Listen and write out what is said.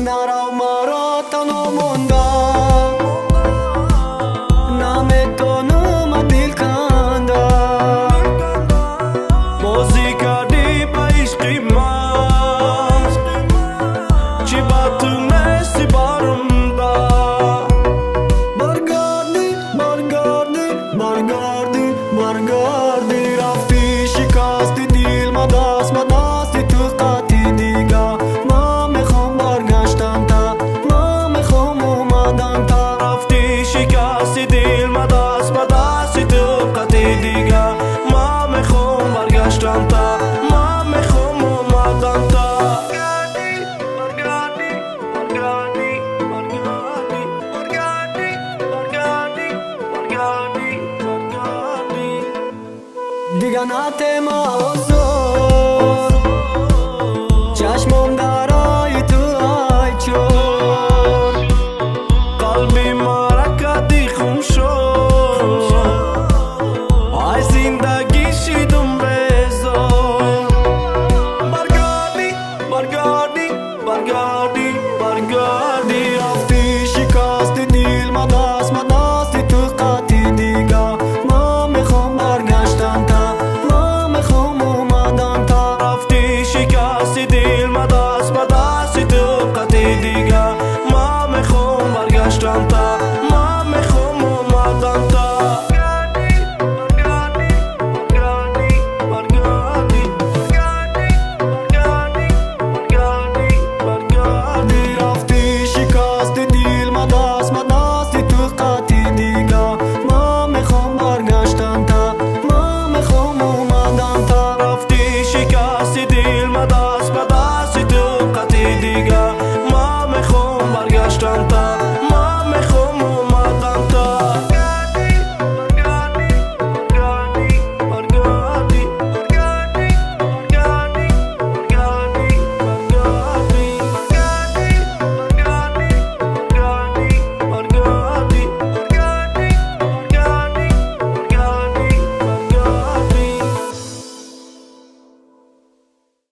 نرو مرا تنها موندم نمیتونم دل کندم بازی کردی با عشق من چی با تو مثل بارم دا برگردی برگردی برگردی برگردی رفتی شکستی دل ما دست به دستی تو قطعی دیگه من میخوام برگشتن تا من میخوام اومدن تا رفتی شکستی دل ما دست به دستی تو قطعی دیگه من میخوام برگشتن تا من میخوام اومدن تا دیگه نتیم آزار چشمم درای تو ای چون قلبی ما را کردی خون شد